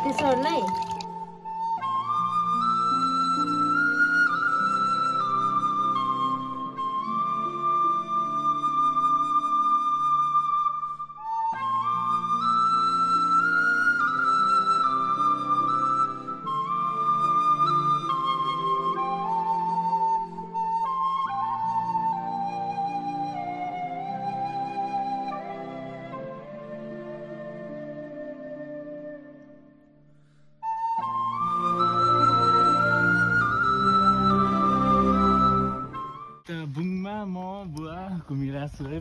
त्यसोलाई बुङमा म बुवा घुमिरहेको छु है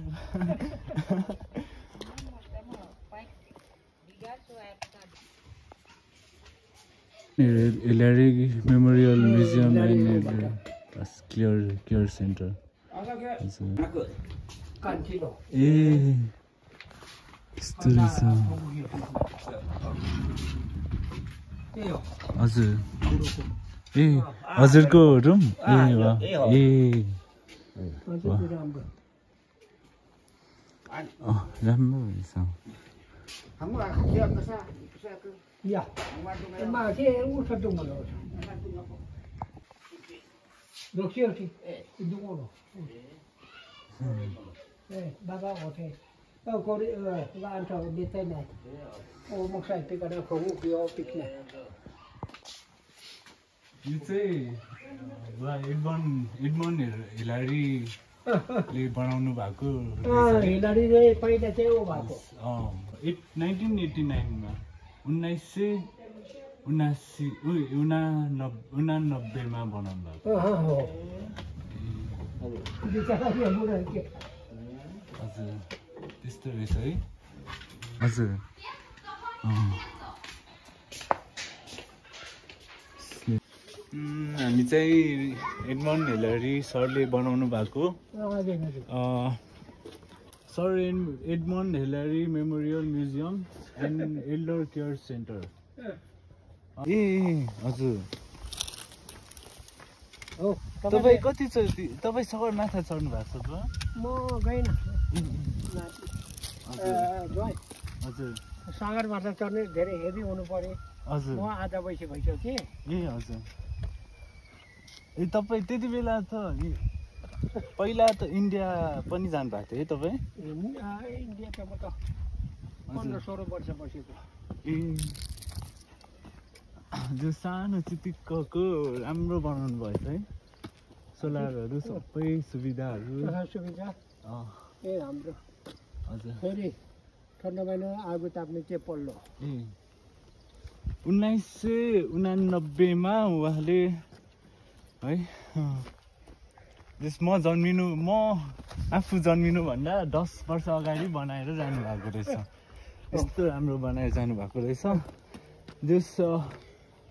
Hillary memorial museum and care centre ए यस्तो रहेछ हजुर ए हजुरको रुम ए वा ए राम्रो रहेछ Ya, masih usah tu mana? Dokter sih, itu mana? Bapak hotel. Oh, kau lain tahu di sana. Oh, maksud saya kalau kau mau pikir. यो चाहिँ एडमन्ड हिलारीले बनाउनु भएको हिलारी चाहिँ पहिला चाहिँ ऊ भएको 1989 मा 1989 मा बनाउनु भएको हजुर त्यस्तो रहेछ है हजुर हामी चाहिँ एडमन्ड हिलारी सरले बनाउनु भएको sir Edmund Hillary memorial museum and elder care centre ए हजुर तपाईँ कति तपाईँ सगरमाथा चढ्नु भएको छ म गइनँ हजुर सगरमाथा चढ्ने धेरै हेभी हुनु पर्यो हजुर म आधा बैसी भइसकेँ ए हजुर ए तपाईँ त्यति बेला त पहिला त इन्डिया पनि जानुभएको थियो है तपाईँ इन्डिया त म त 15-16 वर्ष बसेको ए जो सानो चितिक्कको राम्रो बनाउनु भएछ है सोलरहरू सबै सुविधाहरू सुविधा ए राम्रो हजुर फेरि ठन्डा महिना आगो ताप्ने के पल्लो ए 1989 मा उहाँले है म आफू जन्मिनु भन्दा 10 वर्ष अगाडि बनाएर जानुभएको रहेछ यस्तो राम्रो बनाएर जानुभएको रहेछ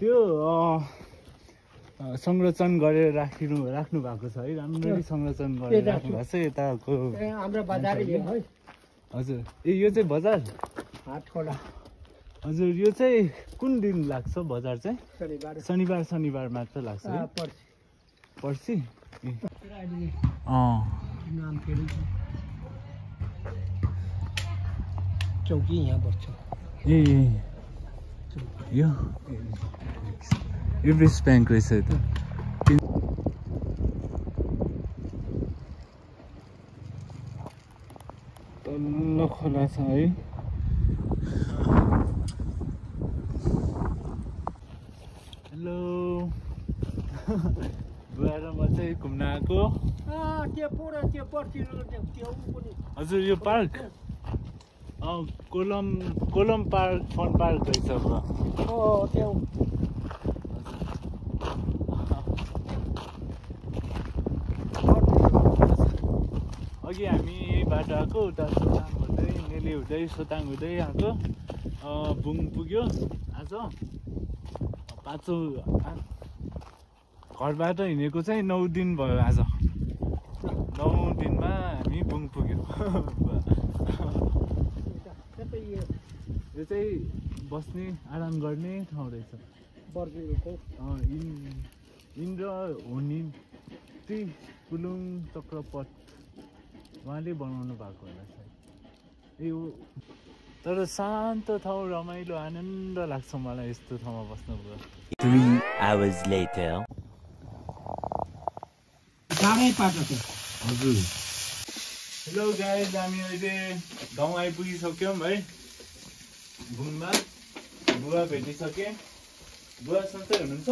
त्यो संरक्षण गरेर राख्नु भएको छ है राम्ररी संरक्षण गरेर राख्नु भएको छ यताको हाम्रो बजारै है हजुर ए यो चाहिँ बजार हाटखोला हजुर यो चाहिँ कुन दिन लाग्छ बजार चाहिँ शनिबार मात्र लाग्छ है पर्सि नाम फेरि चौकी यहाँ बस्छ ए यो एभरेस्ट ब्याङ्क रहेछ त तल्लो खोला छ है हेलो बुवा र म चाहिँ घुम्न आएको हजुर यो पार्क कोलम पार्क फन पार्क रहेछ अघि हामी यहीँबाट आएको उता सोताङ हुँदै नेली हुँदै सोताङ हुँदै आएको बुङ पुग्यो आज पाँचौँ घरबाट हिँडेको चाहिँ 9 दिन भयो आज 9 दिनमा हामी बुङ पुग्यौँ यो चाहिँ बस्ने आराम गर्ने ठाउँ रहेछ इन्द्र हुने कुलुङ चक्रपथ उहाँले बनाउनु भएको होला सायद तर शान्त ठाउँ रमाइलो आनन्द लाग्छ मलाई यस्तो ठाउँमा बस्नुभयो 3 hours later. साह्रै पाटो थियो हजुर हेलो गाइज हामी अहिले गाउँ आइपुगिसक्यौँ है घुममा बुवा भेटिसकेँ बुवा सन्चै हुनुहुन्छ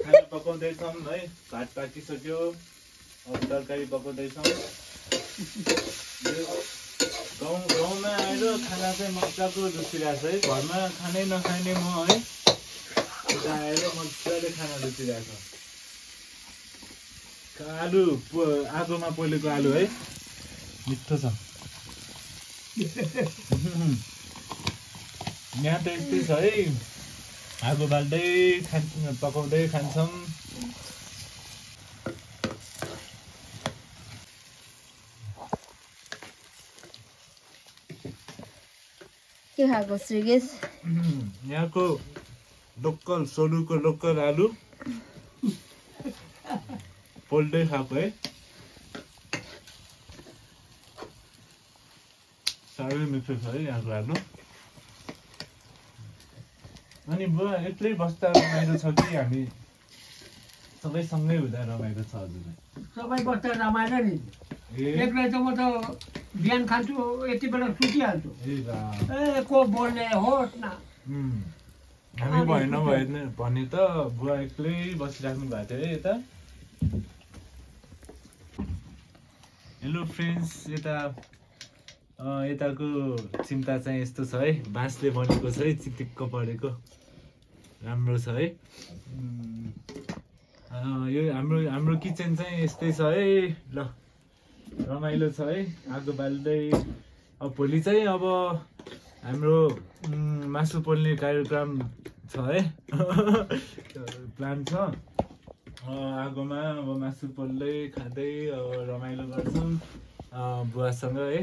खाना पकाउँदैछौँ है भात पाकिसक्यो अब तरकारी पकाउँदैछौँ गाउँमा आएर खाना चाहिँ मजाको रुचिरहेको छ है घरमा खानै नखाने म है यता आएर मजाले खाना रुचिरहेको छ आलु आगोमा पोलेको आलु है मिठो छ यहाँ त यस्तै छ है आगो बाल्दै पकाउँदै खान्छौँ के खाएको श्रीगेश यहाँको लोकल सोलुको लोकल आलु पोल्दै खाएको है साह्रै मिठो छ है यहाँको आलु अनि बुवा एक्लै बस्दा रमाइलो छ कि हामी सबै सँगै हुँदा रमाइलो छ हजुर सबै बस्दा रमाइलो नि एक्लै त म त बिहान खान्छु यति बेला सुतिहाल्छु ए को बोल्ने होस् न हामी भएन भने त बुवा एक्लै बसिराख्नु भएको थियो है यता हेलो फ्रेन्ड्स यताको चिन्ता चाहिँ यस्तो छ है बाँसले बनेको छ है चिटिक्क परेको राम्रो छ है यो हाम्रो किचन चाहिँ यस्तै छ है ल रमाइलो छ है आगो बाल्दै अब भोलि चाहिँ अब हाम्रो मासु पोल्ने कार्यक्रम छ है प्लान छ आगोमा अब मासु पोल्दै खाँदै अब रमाइलो गर्छौँ बुवासँग है